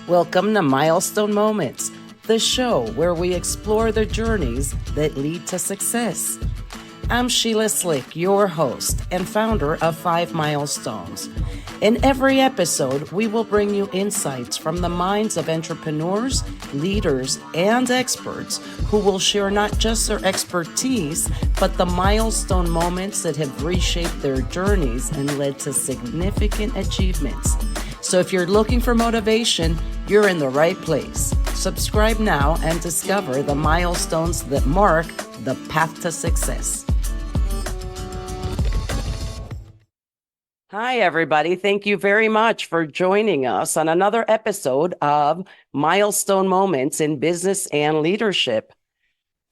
Welcome to Milestone Moments, the show where we explore the journeys that lead to success. I'm Sheila Slick, your host and founder of 5 Milestones. In every episode, we will bring you insights from the minds of entrepreneurs, leaders, and experts who will share not just their expertise, but the milestone moments that have reshaped their journeys and led to significant achievements. So if you're looking for motivation, you're in the right place. Subscribe now and discover the milestones that mark the path to success. Hi, everybody. Thank you very much for joining us on another episode of Milestone Moments in Business and Leadership.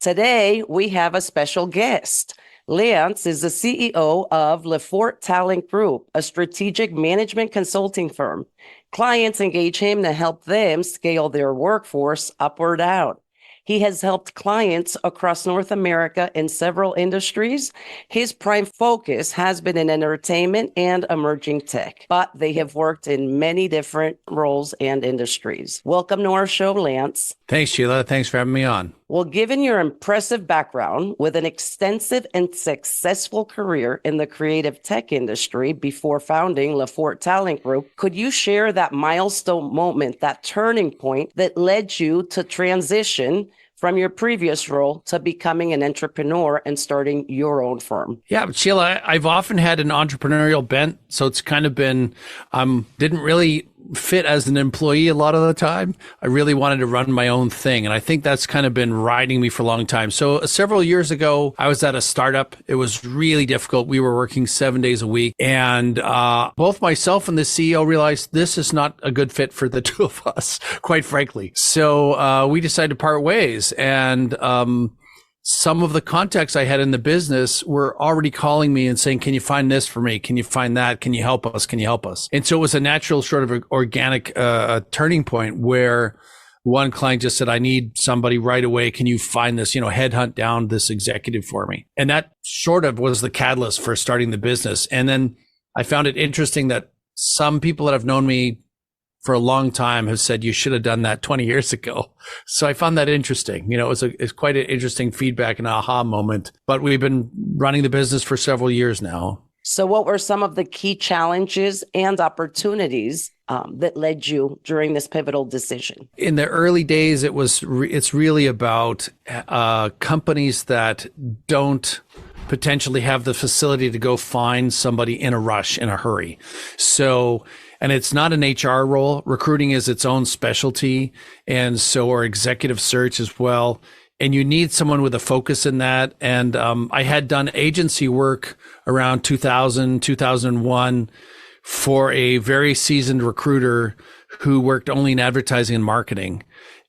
Today, we have a special guest. Lance is the CEO of LeFort Talent Group, a strategic management consulting firm. Clients engage him to help them scale their workforce up or down. He has helped clients across North America in several industries. His prime focus has been in entertainment and emerging tech, but they have worked in many different roles and industries. Welcome to our show, Lance. Thanks, Sheila. Thanks for having me on. Well, given your impressive background with an extensive and successful career in the creative tech industry before founding LeFort Talent Group, could you share that milestone moment, that turning point that led you to transition from your previous role to becoming an entrepreneur and starting your own firm? Yeah, Sheila, I've often had an entrepreneurial bent, so it's kind of been, didn't really fit as an employee a lot of the time. I really wanted to run my own thing. And I think that's kind of been riding me for a long time. So several years ago, I was at a startup. It was really difficult. We were working 7 days a week. And both myself and the CEO realized this is not a good fit for the two of us, quite frankly. So we decided to part ways. And some of the contacts I had in the business were already calling me and saying, can you find this for me? Can you find that? Can you help us? Can you help us? And so it was a natural sort of organic turning point where one client just said, I need somebody right away. Can you find this, headhunt down this executive for me? And that sort of was the catalyst for starting the business. And then I found it interesting that some people that have known me for a long time have said, you should have done that 20 years ago. So I found that interesting. It's quite an interesting feedback and aha moment, but we've been running the business for several years now. So what were some of the key challenges and opportunities that led you during this pivotal decision? In the early days, it's really about companies that don't potentially have the facility to go find somebody in a rush, in a hurry. And it's not an HR role. Recruiting is its own specialty. And so our executive search as well. And you need someone with a focus in that. And I had done agency work around 2000, 2001 for a very seasoned recruiter who worked only in advertising and marketing.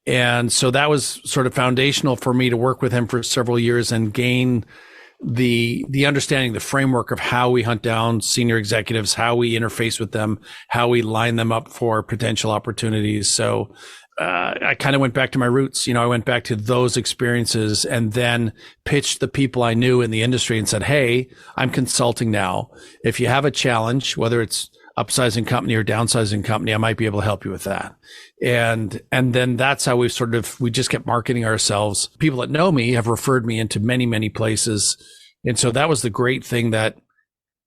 And so that was sort of foundational for me to work with him for several years and gain the understanding, the framework of how we hunt down senior executives, how we interface with them, how we line them up for potential opportunities. So I kind of went back to my roots. I went back to those experiences and then pitched the people I knew in the industry and said, hey, I'm consulting now. If you have a challenge, whether it's upsizing company or downsizing company, I might be able to help you with that. And then that's how we just kept marketing ourselves. People that know me have referred me into many, many places. And so that was the great thing, that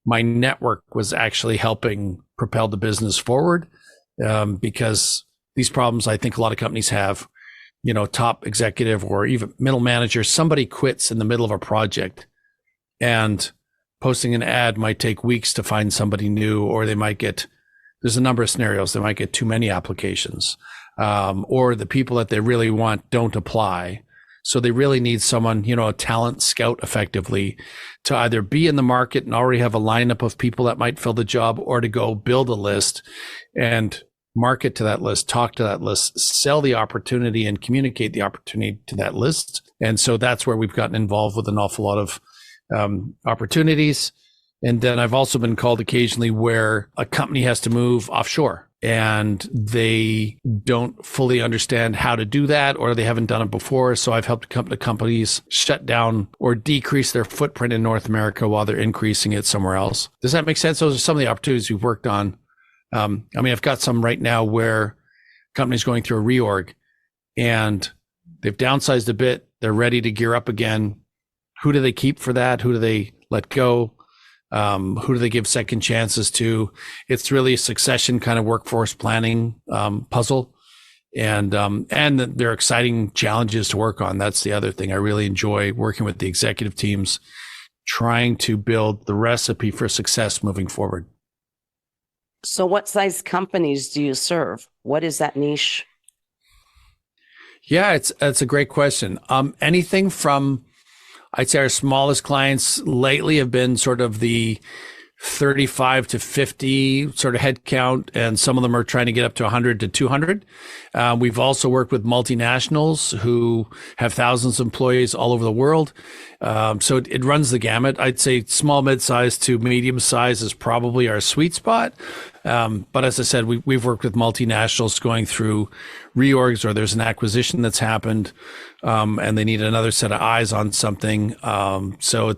my network was actually helping propel the business forward. Because these problems, I think a lot of companies have, top executive or even middle manager, somebody quits in the middle of a project and posting an ad might take weeks to find somebody new, or there's a number of scenarios. They might get too many applications, or the people that they really want don't apply. So they really need someone, a talent scout effectively, to either be in the market and already have a lineup of people that might fill the job, or to go build a list and market to that list, talk to that list, sell the opportunity and communicate the opportunity to that list. And so that's where we've gotten involved with an awful lot of opportunities. And then I've also been called occasionally where a company has to move offshore and they don't fully understand how to do that, or they haven't done it before. So I've helped companies shut down or decrease their footprint in North America while they're increasing it somewhere else. Does that make sense? Those are some of the opportunities we've worked on. I've got some right now where company's going through a reorg and they've downsized a bit. They're ready to gear up again. Who do they keep for that? Who do they let go? Who do they give second chances to? It's really a succession kind of workforce planning puzzle. And there are exciting challenges to work on. That's the other thing. I really enjoy working with the executive teams, trying to build the recipe for success moving forward. So what size companies do you serve? What is that niche? Yeah, it's a great question. Anything from, I'd say our smallest clients lately have been sort of the 35 to 50 sort of head count, and some of them are trying to get up to 100 to 200. We've also worked with multinationals who have thousands of employees all over the world. So it runs the gamut. I'd say small, mid-size to medium size is probably our sweet spot. But as I said, we've worked with multinationals going through reorgs, or there's an acquisition that's happened, and they need another set of eyes on something. So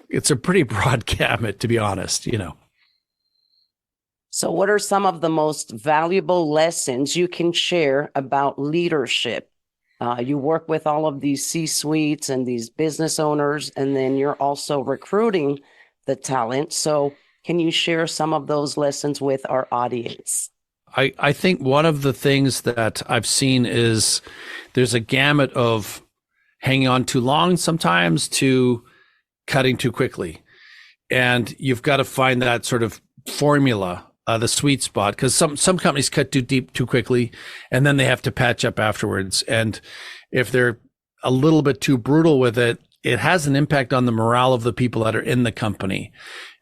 it's a pretty broad gamut, to be honest, So what are some of the most valuable lessons you can share about leadership? You work with all of these C-suites and these business owners, and then you're also recruiting the talent. So can you share some of those lessons with our audience? I think one of the things that I've seen is there's a gamut of hanging on too long sometimes to cutting too quickly. And you've got to find that sort of formula, the sweet spot, because some companies cut too deep too quickly, and then they have to patch up afterwards. And if they're a little bit too brutal with it, it has an impact on the morale of the people that are in the company.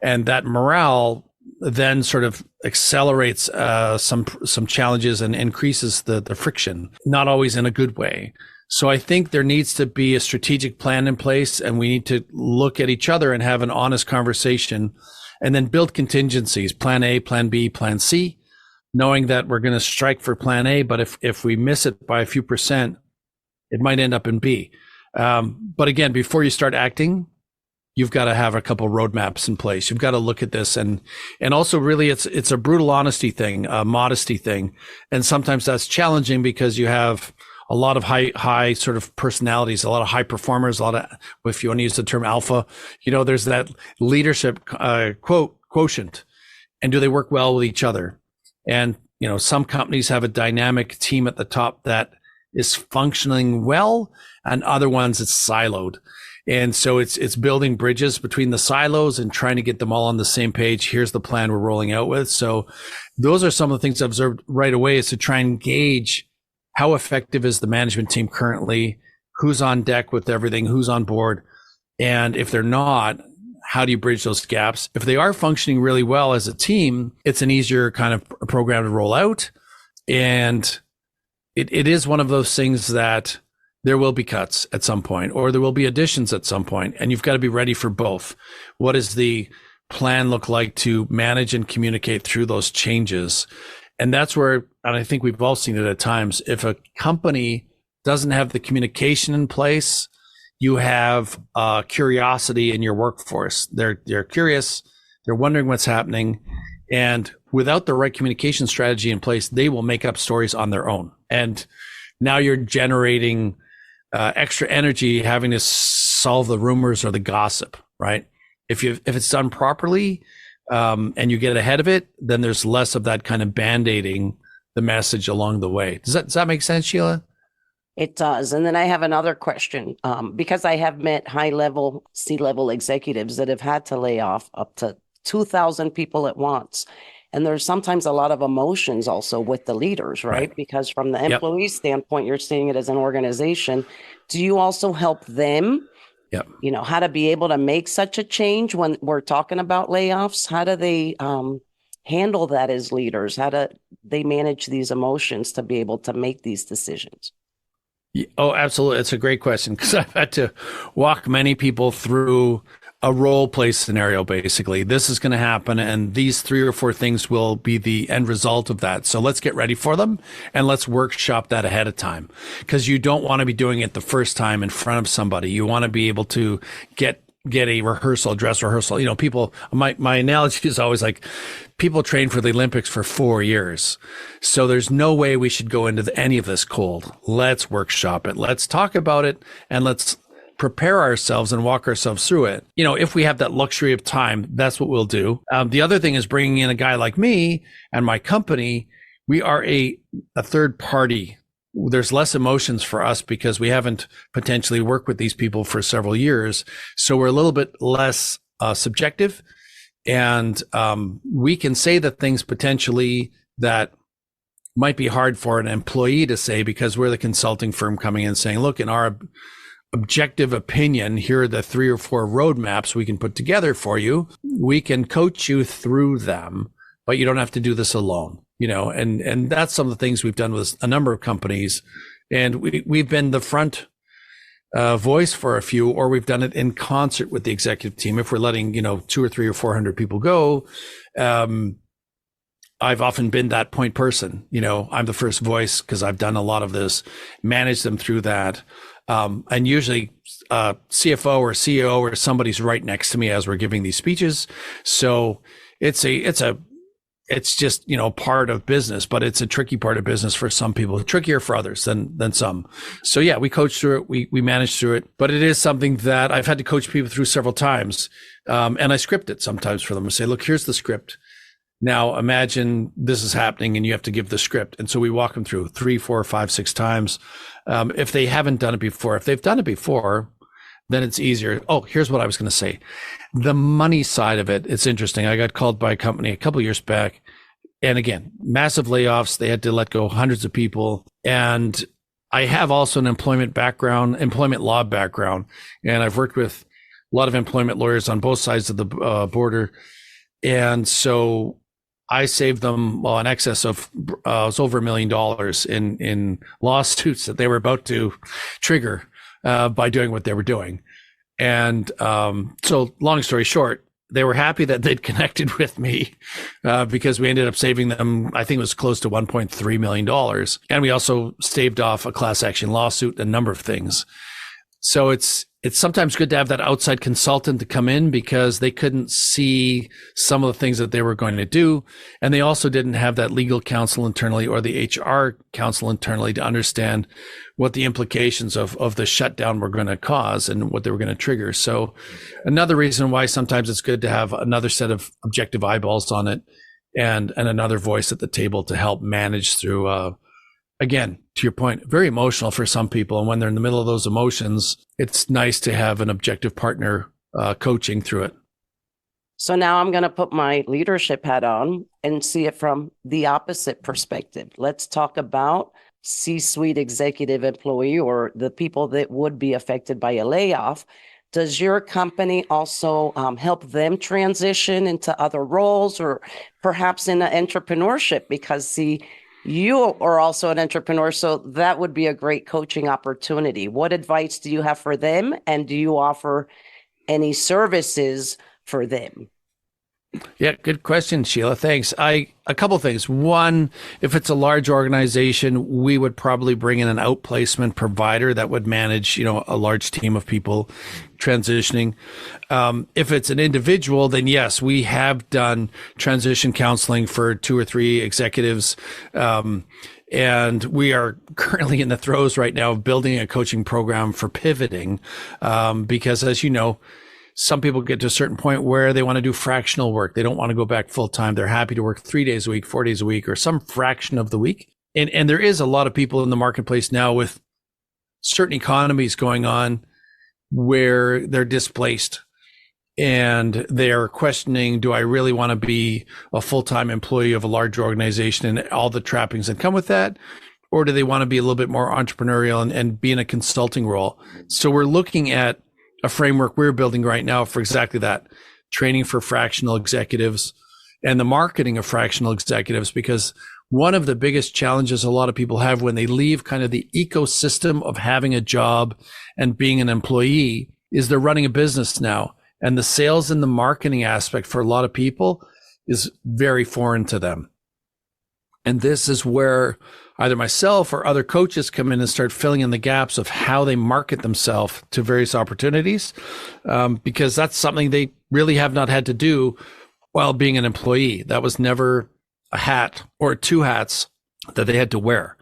And that morale then sort of accelerates some challenges and increases the friction, not always in a good way. So I think there needs to be a strategic plan in place, and we need to look at each other and have an honest conversation, and then build contingencies, plan A, plan B, plan C, knowing that we're going to strike for plan A, but if we miss it by a few percent, it might end up in B. But again, before you start acting, you've got to have a couple roadmaps in place. You've got to look at this, and also really it's a brutal honesty thing, a modesty thing. And sometimes that's challenging because you have a lot of high sort of personalities, a lot of high performers, a lot of, if you want to use the term alpha, there's that leadership quotient. And do they work well with each other? And, some companies have a dynamic team at the top that is functioning well, and other ones it's siloed. And so it's building bridges between the silos and trying to get them all on the same page. Here's the plan we're rolling out with. So those are some of the things I've observed right away, is to try and gauge how effective is the management team currently, who's on deck with everything, who's on board. And if they're not, how do you bridge those gaps? If they are functioning really well as a team, it's an easier kind of program to roll out. And it is one of those things that there will be cuts at some point, or there will be additions at some point, and you've got to be ready for both. What does the plan look like to manage and communicate through those changes? And that's where, and I think we've all seen it at times, if a company doesn't have the communication in place, you have curiosity in your workforce. They're curious, they're wondering what's happening, and without the right communication strategy in place, they will make up stories on their own. And now you're generating extra energy having to solve the rumors or the gossip, right? If it's done properly, and you get ahead of it, then there's less of that kind of band-aiding the message along the way. Does that make sense, Sheila? It does. And then I have another question, because I have met high-level, C-level executives that have had to lay off up to 2,000 people at once. And there's sometimes a lot of emotions also with the leaders, right? Because from the employee standpoint, you're seeing it as an organization. Do you also help them? Yep. How to be able to make such a change when we're talking about layoffs? How do they handle that as leaders? How do they manage these emotions to be able to make these decisions? Oh, absolutely. It's a great question, because I've had to walk many people through a role play scenario. Basically, this is going to happen, and these 3 or 4 things will be the end result of that. So let's get ready for them, and let's workshop that ahead of time, because you don't want to be doing it the first time in front of somebody. You want to be able to get a dress rehearsal. People, my analogy is always like, people train for the Olympics for 4 years. So there's no way we should go into any of this cold. Let's workshop it. Let's talk about it, and let's prepare ourselves and walk ourselves through it. If we have that luxury of time, that's what we'll do. The other thing is bringing in a guy like me and my company. We are a third party. There's less emotions for us because we haven't potentially worked with these people for several years. So we're a little bit less subjective, and we can say the things potentially that might be hard for an employee to say, because we're the consulting firm coming in saying, look, in our objective opinion, here are the 3 or 4 roadmaps we can put together for you. We can coach you through them, but you don't have to do this alone. And that's some of the things we've done with a number of companies. And we've been the front voice for a few, or we've done it in concert with the executive team. If we're letting, 200 or 300 or 400 people go, I've often been that point person. I'm the first voice because I've done a lot of this, managed them through that. And usually CFO or CEO or somebody's right next to me as we're giving these speeches. So it's just, part of business, but it's a tricky part of business for some people, trickier for others than some. So yeah, we coach through it. We manage through it, but it is something that I've had to coach people through several times. And I script it sometimes for them and say, look, here's the script. Now imagine this is happening and you have to give the script. And so we walk them through 3, 4, 5, 6 times. If they haven't done it before, if they've done it before, then it's easier. Oh, here's what I was going to say. The money side of it, it's interesting. I got called by a company a couple of years back, and again, massive layoffs. They had to let go hundreds of people. And I have also an employment law background, and I've worked with a lot of employment lawyers on both sides of the border. And so I saved them in excess of it was over $1 million in lawsuits that they were about to trigger by doing what they were doing. And so long story short, they were happy that they'd connected with me because we ended up saving them, I think it was close to $1.3 million. And we also staved off a class action lawsuit, a number of things. So it's sometimes good to have that outside consultant to come in because they couldn't see some of the things that they were going to do. And they also didn't have that legal counsel internally or the HR counsel internally to understand what the implications of the shutdown were going to cause and what they were going to trigger. So another reason why sometimes it's good to have another set of objective eyeballs on it and another voice at the table to help manage through, again, to your point, very emotional for some people. And when they're in the middle of those emotions, it's nice to have an objective partner coaching through it. So now I'm going to put my leadership hat on and see it from the opposite perspective. Let's talk about C-suite executive employee or the people that would be affected by a layoff. Does your company also help them transition into other roles or perhaps in entrepreneurship? Because you are also an entrepreneur, so that would be a great coaching opportunity. What advice do you have for them? And do you offer any services for them? Yeah, good question, Sheila. Thanks. A couple of things. One, if it's a large organization, we would probably bring in an outplacement provider that would manage, a large team of people transitioning. If it's an individual, then yes, we have done transition counseling for 2 or 3 executives. And we are currently in the throes right now of building a coaching program for pivoting, because as you know, some people get to a certain point where they want to do fractional work. They don't want to go back full time. They're happy to work 3 days a week, 4 days a week, or some fraction of the week. And there is a lot of people in the marketplace now with certain economies going on where they're displaced and they're questioning, do I really want to be a full-time employee of a large organization and all the trappings that come with that? Or do they want to be a little bit more entrepreneurial and be in a consulting role? So we're looking at a framework we're building right now for exactly that, training for fractional executives and the marketing of fractional executives, because one of the biggest challenges a lot of people have when they leave kind of the ecosystem of having a job and being an employee is they're running a business now. And the sales and the marketing aspect for a lot of people is very foreign to them. And this is where either myself or other coaches come in and start filling in the gaps of how they market themselves to various opportunities, because that's something they really have not had to do while being an employee. That was never a hat or two hats that they had to wear.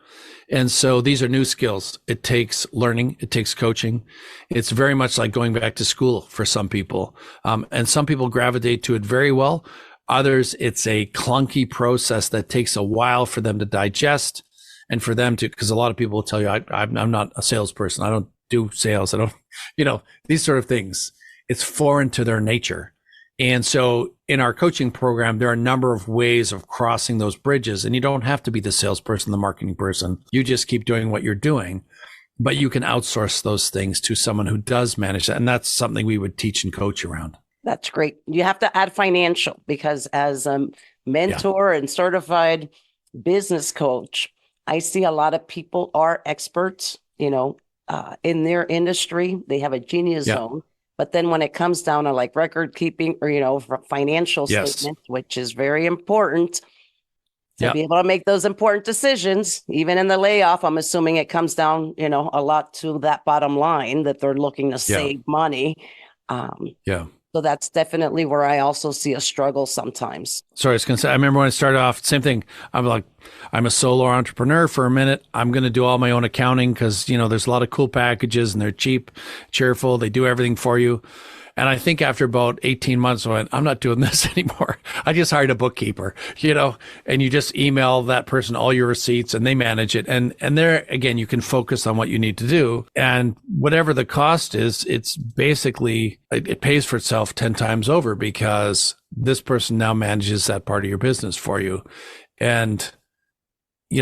And so these are new skills. It takes learning. It takes coaching. It's very much like going back to school for some people. And some people gravitate to it very well. Others, it's a clunky process that takes a while for them to digest and for them to, because a lot of people will tell you, I'm not a salesperson. I don't do sales. I don't, these sort of things. It's foreign to their nature. And so in our coaching program, there are a number of ways of crossing those bridges. And you don't have to be the salesperson, the marketing person. You just keep doing what you're doing, but you can outsource those things to someone who does manage that. And that's something we would teach and coach around. That's great. You have to add financial, because as a mentor and certified business coach, I see a lot of people are experts, in their industry. They have a genius zone. But then when it comes down to like record keeping or, financial statements, which is very important to be able to make those important decisions, even in the layoff, I'm assuming it comes down, a lot to that bottom line that they're looking to save money. So that's definitely where I also see a struggle sometimes. Sorry, I was going to say, I remember when I started off, same thing. I'm like, I'm a solo entrepreneur for a minute. I'm going to do all my own accounting because, there's a lot of cool packages and they're cheap, cheerful. They do everything for you. And I think after about 18 months, I went, I'm not doing this anymore. I just hired a bookkeeper, and you just email that person all your receipts and they manage it. And there, again, you can focus on what you need to do. And whatever the cost is, it's basically, it pays for itself 10 times over because this person now manages that part of your business for you. And,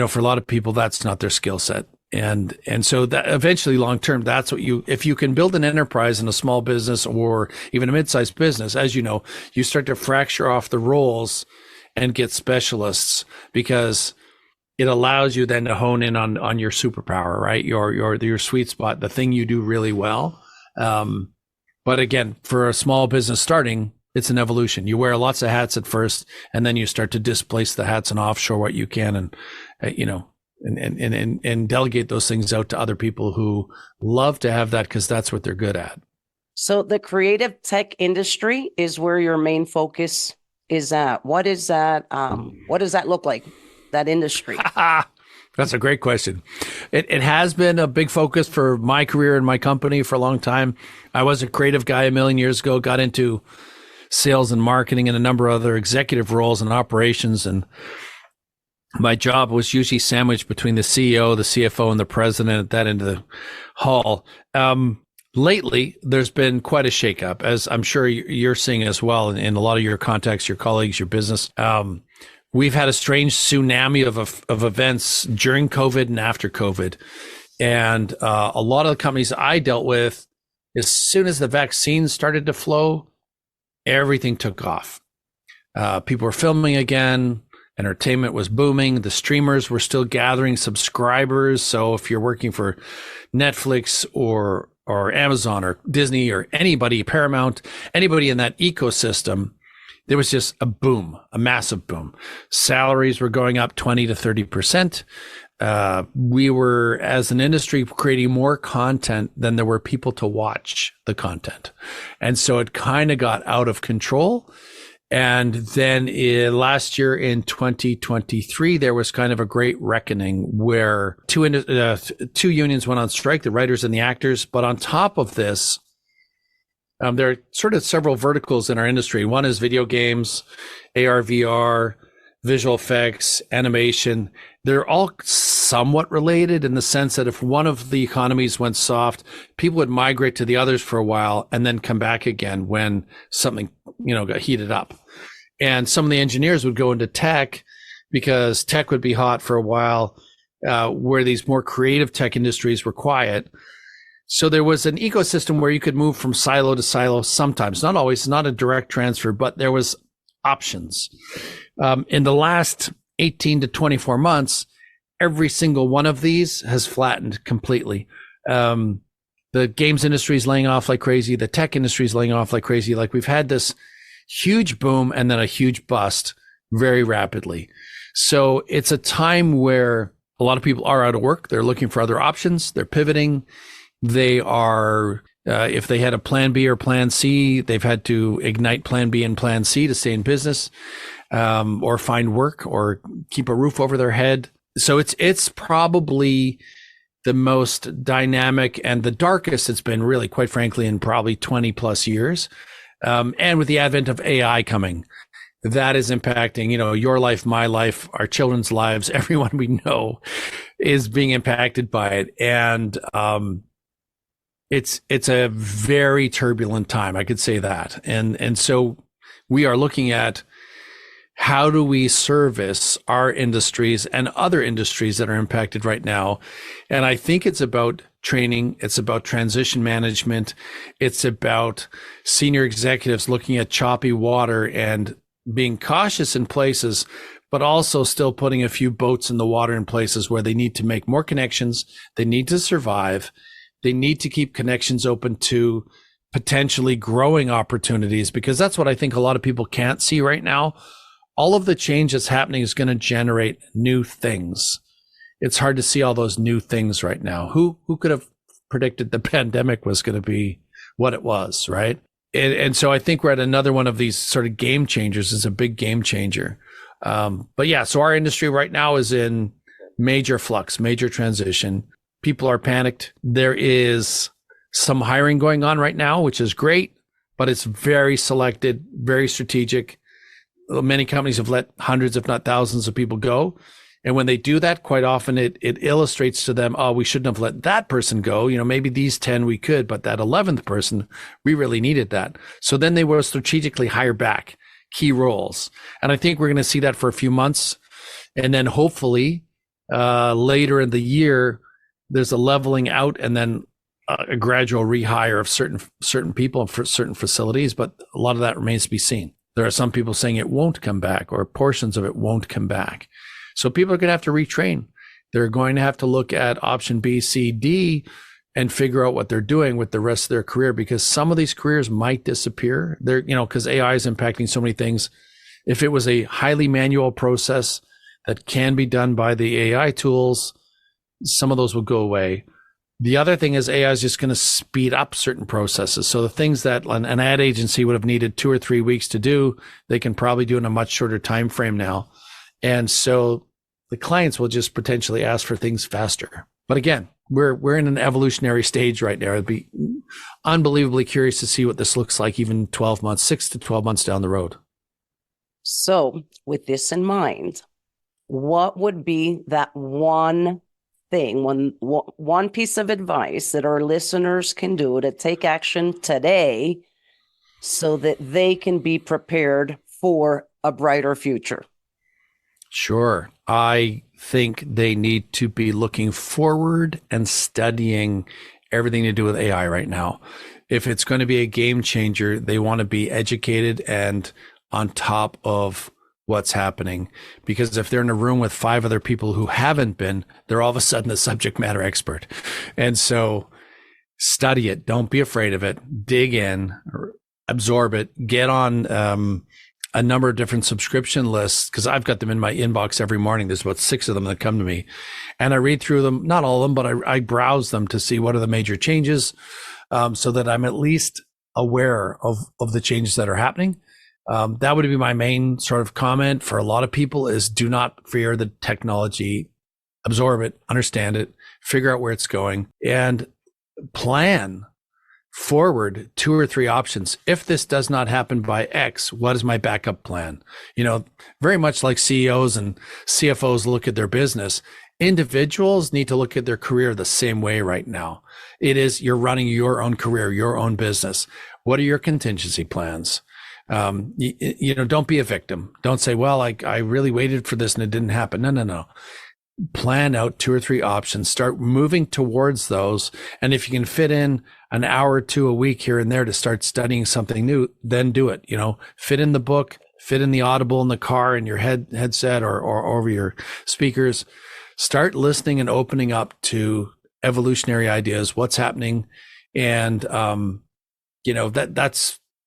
for a lot of people, that's not their skill set. And so that eventually long term, that's what if you can build an enterprise in a small business or even a mid-sized business, as you know, you start to fracture off the roles and get specialists because it allows you then to hone in on your superpower, right? Your sweet spot, the thing you do really well. But again, for a small business starting, it's an evolution. You wear lots of hats at first, and then you start to displace the hats and offshore what you can, and delegate those things out to other people who love to have that because that's what they're good at. So the creative tech industry is where your main focus is at. What is that? What does that look like, that industry? That's a great question. It has been a big focus for my career and my company for a long time. I was a creative guy a million years ago, got into sales and marketing and a number of other executive roles and operations, and my job was usually sandwiched between the CEO, the CFO, and the president at that end of the hall. Lately, there's been quite a shakeup, as I'm sure you're seeing as well in a lot of your contacts, your colleagues, your business. We've had a strange tsunami of events during COVID and after COVID. And a lot of the companies I dealt with, as soon as the vaccines started to flow, everything took off. People were filming again. Entertainment was booming. The streamers were still gathering subscribers. So if you're working for Netflix or Amazon or Disney or anybody, Paramount, anybody in that ecosystem, there was just a boom, a massive boom. Salaries were going up 20 to 30%. We were, as an industry, creating more content than there were people to watch the content. And so it kind of got out of control. And then last year in 2023, there was kind of a great reckoning where two unions went on strike, the writers and the actors. But on top of this, there are sort of several verticals in our industry. One is video games, AR, VR, visual effects, animation. They're all somewhat related in the sense that if one of the economies went soft, people would migrate to the others for a while and then come back again when something, got heated up. And some of the engineers would go into tech because tech would be hot for a while, where these more creative tech industries were quiet. So there was an ecosystem where you could move from silo to silo sometimes, not always, not a direct transfer, but there was options. In the last 18 to 24 months, every single one of these has flattened completely. The games industry is laying off like crazy. The tech industry is laying off like crazy. Like we've had this huge boom and then a huge bust very rapidly. So it's a time where a lot of people are out of work. They're looking for other options. They're pivoting. They are If they had a plan B or plan C, they've had to ignite plan B and plan C to stay in business, or find work or keep a roof over their head. So it's probably the most dynamic and the darkest it's been, really, quite frankly, in probably 20 plus years. And with the advent of AI coming, that is impacting, your life, my life, our children's lives, everyone we know is being impacted by it. And it's a very turbulent time, I could say that. And so we are looking at how do we service our industries and other industries that are impacted right now. And I think it's about training. It's about transition management. It's about senior executives looking at choppy water and being cautious in places, but also still putting a few boats in the water in places where they need to make more connections. They need to survive. They need to keep connections open to potentially growing opportunities, because that's what I think a lot of people can't see right now. All of the change that's happening is going to generate new things. It's hard to see all those new things right now. Who could have predicted the pandemic was going to be what it was, right? And so I think we're at another one of these sort of game changers. It's a big game changer. But yeah, so our industry right now is in major flux, major transition. People are panicked. There is some hiring going on right now, which is great, but it's very selected, very strategic. Many companies have let hundreds, if not thousands of people go. And when they do that, quite often it illustrates to them, oh, we shouldn't have let that person go. Maybe these 10 we could, but that 11th person, we really needed that. So then they will strategically hire back key roles. And I think we're going to see that for a few months. And then hopefully later in the year, there's a leveling out and then a gradual rehire of certain people for certain facilities. But a lot of that remains to be seen. There are some people saying it won't come back, or portions of it won't come back. So people are going to have to retrain. They're going to have to look at option B, C, D, and figure out what they're doing with the rest of their career, because some of these careers might disappear. Because AI is impacting so many things. If it was a highly manual process that can be done by the AI tools, some of those will go away. The other thing is AI is just going to speed up certain processes. So the things that an ad agency would have needed 2 or 3 weeks to do, they can probably do in a much shorter time frame now. And so the clients will just potentially ask for things faster. But again, we're in an evolutionary stage right now. I'd be unbelievably curious to see what this looks like even 12 months, 6 to 12 months down the road. So with this in mind, what would be that one thing, one piece of advice that our listeners can do to take action today so that they can be prepared for a brighter future? Sure. I think they need to be looking forward and studying everything to do with AI right now. If it's going to be a game changer, they want to be educated and on top of what's happening, because if they're in a room with 5 other people who haven't been, they're all of a sudden a subject matter expert. And so study it. Don't be afraid of it. Dig in, absorb it, get on a number of different subscription lists, because I've got them in my inbox every morning. There's about 6 of them that come to me, and I read through them, not all of them, but I browse them to see what are the major changes, so that I'm at least aware of the changes that are happening. That would be my main sort of comment for a lot of people is do not fear the technology, absorb it, understand it, figure out where it's going, and plan forward 2 or 3 options. If this does not happen by X, what is my backup plan? Very much like CEOs and CFOs look at their business, individuals need to look at their career the same way right now. It is, you're running your own career, your own business. What are your contingency plans? Don't be a victim. Don't say, well, I really waited for this and it didn't happen. No. Plan out 2 or 3 options, start moving towards those. And if you can fit in an hour or 2 a week here and there to start studying something new, then do it. Fit in the book, fit in the Audible in the car, in your headset or over your speakers. Start listening and opening up to evolutionary ideas, what's happening. And,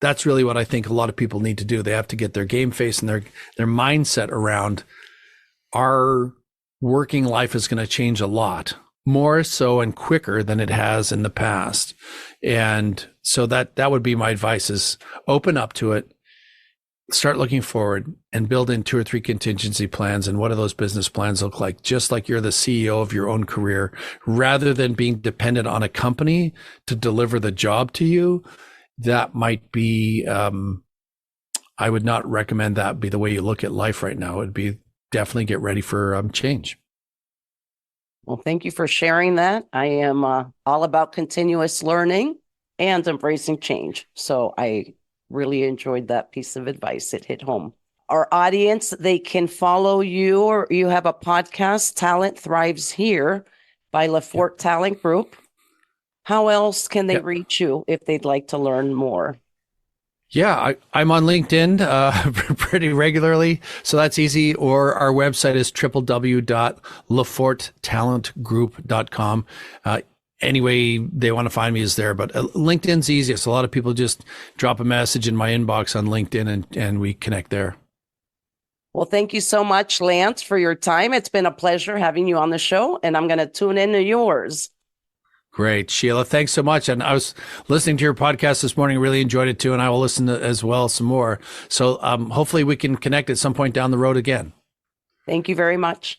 that's really what I think a lot of people need to do. They have to get their game face and their mindset around our working life is going to change a lot more so and quicker than it has in the past. And so that would be my advice, is open up to it, start looking forward, and build in 2 or 3 contingency plans. And what do those business plans look like? Just like you're the CEO of your own career, rather than being dependent on a company to deliver the job to you. That might be, I would not recommend that be the way you look at life right now. It'd be definitely get ready for change. Well, thank you for sharing that. I am all about continuous learning and embracing change. So I really enjoyed that piece of advice. It hit home. Our audience, they can follow you, or you have a podcast, Talent Thrives Here by LeFort Talent Group. How else can they reach you if they'd like to learn more? Yeah, I'm on LinkedIn pretty regularly, so that's easy. Or our website is www.leforttalentgroup.com. Any way they want to find me is there, but LinkedIn's easiest. A lot of people just drop a message in my inbox on LinkedIn and we connect there. Well, thank you so much, Lance, for your time. It's been a pleasure having you on the show, and I'm going to tune into yours. Great, Sheila. Thanks so much. And I was listening to your podcast this morning, really enjoyed it too. And I will listen to as well some more. So hopefully we can connect at some point down the road again. Thank you very much.